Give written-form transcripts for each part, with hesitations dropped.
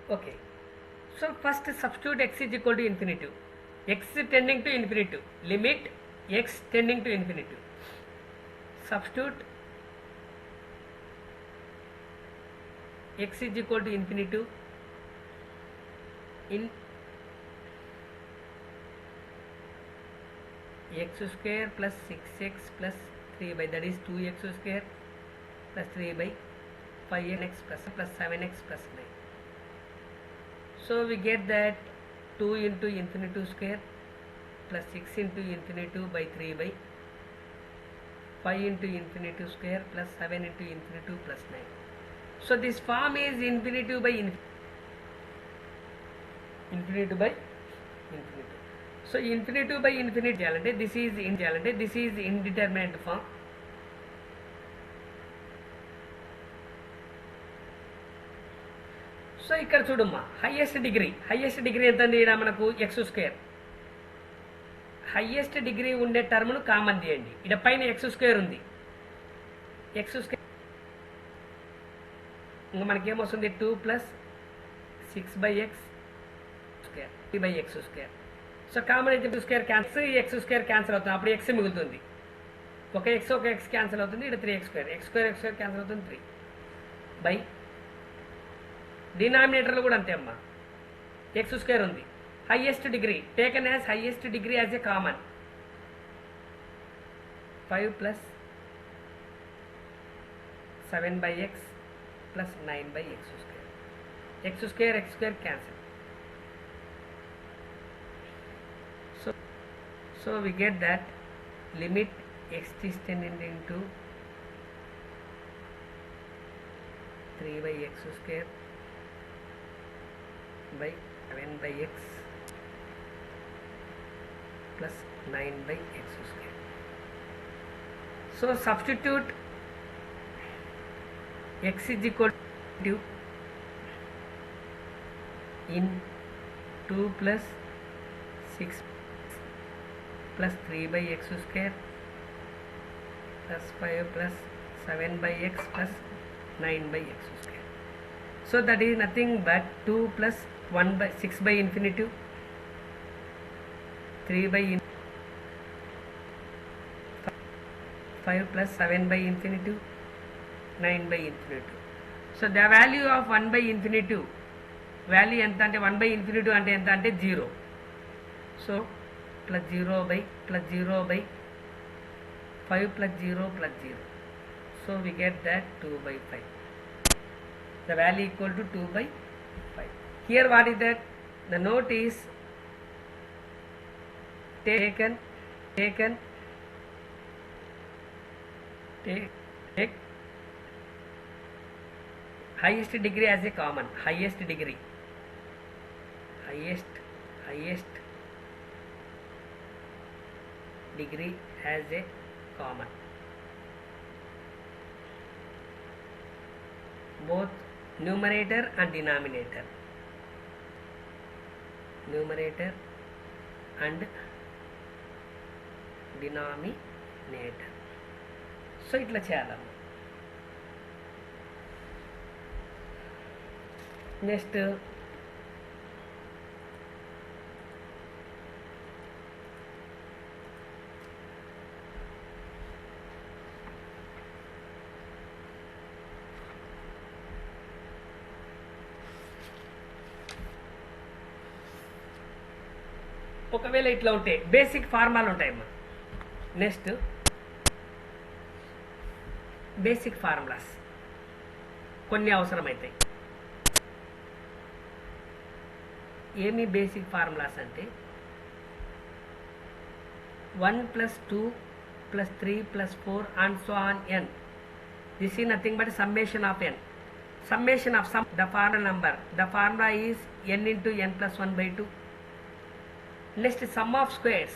Okay. So first substitute x is equal to infinitive. X tending to infinitive. Limit x tending to infinitive. Substitute x is equal to infinitive in x square plus 6x plus 3 by, that is 2x square plus 3 by 5x plus 7x plus 9. So we get that 2 into infinitive square plus 6 into infinitive by 3 by 5 into infinitive square plus 7 into infinitive plus 9. So this form is infinitive by infinitive by infinitive. So infinitive by infinitive, this is indeterminate form. So ఇక్కడ చూడమ్మా, highest degree ఎంత అండి మనకు X square. Highest degree ఉండే టర్మ్ను common తీయండి. ఇక్కడ పైన x square ఉంది, ఎక్స్ స్క్వేర్ ఇంకా మనకేమొస్తుంది 2 plus 6 by x square 3 by x square. So common అయితే square cancel, x square cancel అవుతుంది, అప్పుడు ఎక్స్ మిగులుతుంది. ఒక ఎక్స్ క్యాన్సిల్ అవుతుంది, ఇక్కడ 3x square, X square cancel అవుతుంది 3 బై డినామినేటర్లో కూడా అంతే అమ్మా, ఎక్స్ స్క్వేర్ ఉంది. Highest degree taken as highest degree as a common 5 plus 7 by X plus 9 by x square, X square cancel. So we get that limit x is tending into 3 by x square by 7 by x plus 9 by x square. So substitute x is equal to in 2 plus 6 plus 3 by x square plus 5 plus 7 by x plus 9 by x square. So that is nothing but 2 plus 1 by 6 by infinitive, 3 by 5 plus 7 by infinitive, 9 by infinitive. So the value of 1 by infinitive value ఎంత అంటే 1 by infinitive అంటే ఎంత అంటే 0. So plus 0 by 5 plus 0 plus 0. So we get that 2 by 5. The value equal to 2 by 5. Here what is that? The note is take highest degree as a common. Highest degree as a common, both numerator and denominator, so ఇట్లా చేయాలమ్మ. Next ఒకవేళ ఇట్లా ఉంటే basic ఫార్ములాలు ఉంటాయమ్మా. Next basic formulas కొన్ని అవసరమవుతాయి. ఏమి basic formulas అంటే 1 plus 2 plus 3 plus 4 and so on n. This is nothing but summation of n. Summation of the formula number. The formula is n into n plus 1 by 2. Next sum of squares,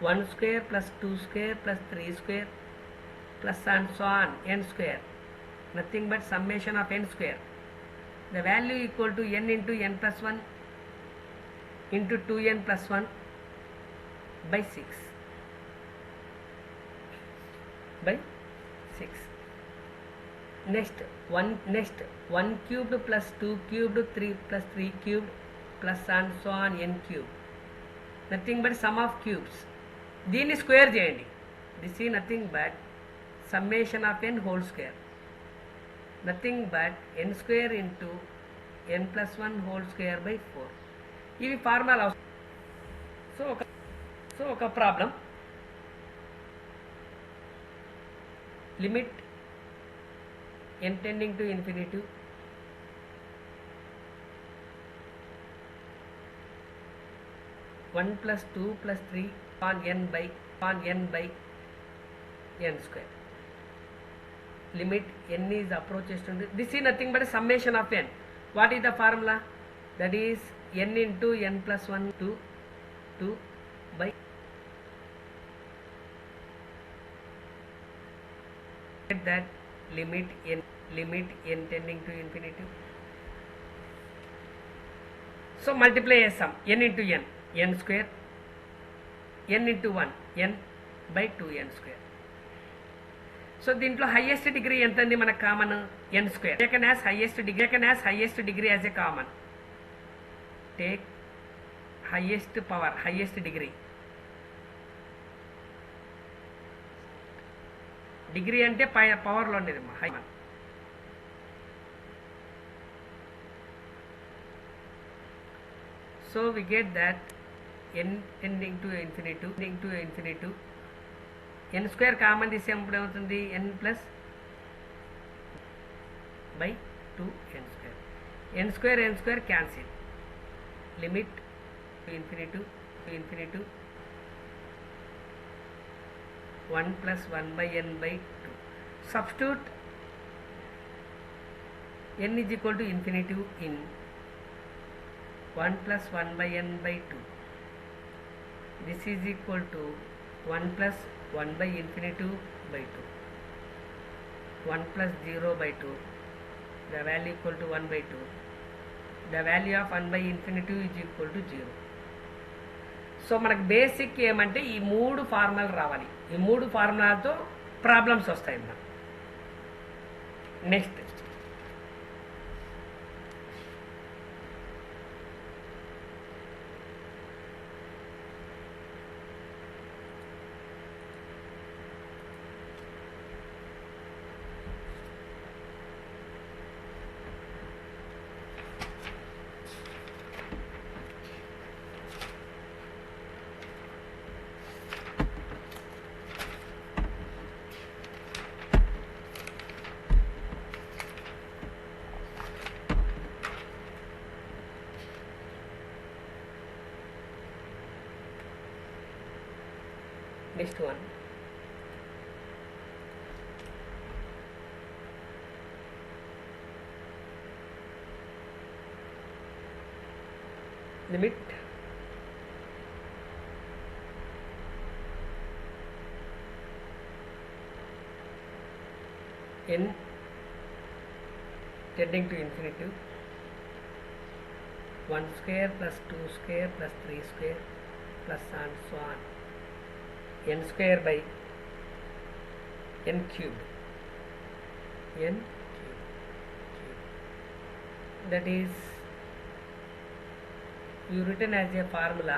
1 square plus 2 square plus 3 square plus and so on n square, nothing but summation of n square. The value equal to n into n plus 1 into 2n plus 1 by 6 by 6. next 1 cubed plus 2 cubed 3 plus 3 cubed plus and so on n cube, nothing but sum of cubes. దీన్ని square చేయండి. This ఈ nothing but summation of n whole square, nothing but n square into n plus 1 whole square by 4. ఇవి formula. So ఒక problem, limit n tending to infinity 1 plus 2 plus 3 upon n by n square. Limit n is approaches to this is nothing but a summation of n. What is the formula? That is n into n plus 1 2 by that limit n tending to infinity. So multiply a sum n into n square, n into 1 n by 2n square. So దీంట్లో highest degree ఎంత ఉంది మనకు common? n square. Taken as highest degree as a common. Take highest power, highest degree. Degree అంటే పవర్లో ఉండేది high. So we get that n tending to infinity n square common తీసేప్పుడు ఏమవుతుంది? n plus by 2n square. n square cancel. Limit to infinity 1 plus 1 by n by 2. Substitute n is equal to infinity in 1 plus 1 by n by 2. This is equal to 1 plus 1 by infinity by 2. 1 plus 0 by 2. The value equal to 1 by 2. The value of 1 by infinity is equal to 0. So మనకు basic ఏమంటే ఈ 3 ఫార్ములాలు రావాలి. ఈ 3 ఫార్ములాలతో problems వస్తాయి మనకు. Next one. Limit n tending to infinity 1 square plus 2 square plus 3 square plus and so on n square by n cubed. That is you written as a formula.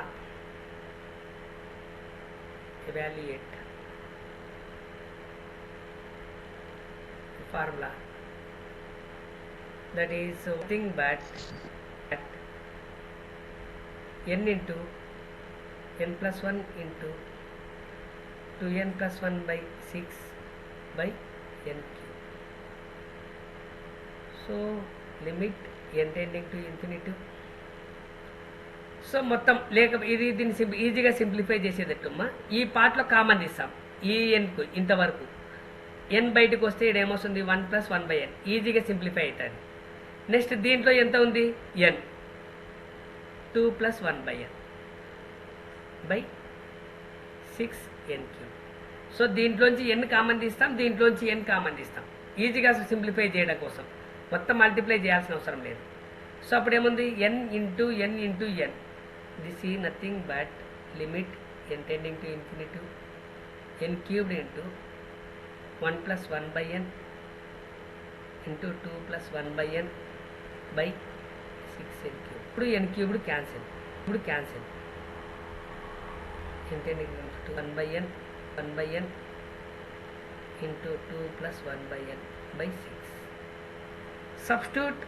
Evaluate the formula. That is nothing but n into n plus 1 into 2n plus 1 by 6 by n cube. So limit n tending to infinity. So మొత్తం లేక ఇది దీన్ని ఈజీగా simplify చేసేటట్టుమ్మా ఈ పార్ట్లో common తీస్తాం. ఈ ఎన్కు ఇంతవరకు ఎన్ బయటకు వస్తే ఇక్కడ ఏమొస్తుంది? 1 plus 1 by n. ఈజీగా సింప్లిఫై అవుతుంది. నెక్స్ట్ దీంట్లో ఎంత ఉంది? n 2 plus 1 by n by 6n cube. So దీంట్లోంచి n కామన్ తీస్తాం, దీంట్లోంచి n కామన్ తీస్తాం ఈజీగా సింప్లిఫై చేయడం కోసం. మొత్తం మల్టిప్లై చేయాల్సిన అవసరం లేదు. సో అప్పుడు ఏముంది? n into n. దిస్ ఈ nothing but limit n tending to infinity n cubed into 1 plus 1 by n into 2 plus 1 by n by 6 n cube. ఇప్పుడు n cubed cancel. Into 1 by n into 2 plus 1 by n by 6. Substitute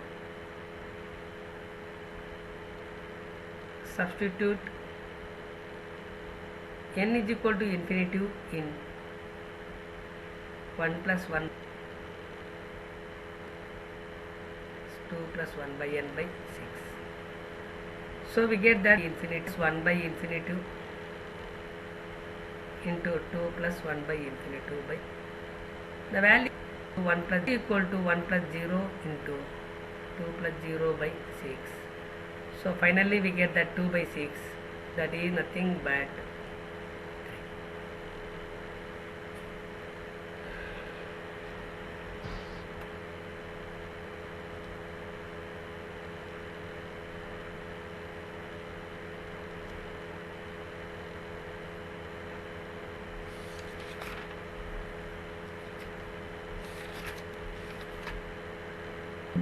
n is equal to infinitive in 1 plus 1 2 plus 1 by n by 6. So we get that infinity is 1 by infinitive into 2 plus 1 by infinitive by the value 1 plus equal to 1 plus 0 into 2 plus 0 by 6. So finally we get that 2 by 6, that is nothing but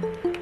3.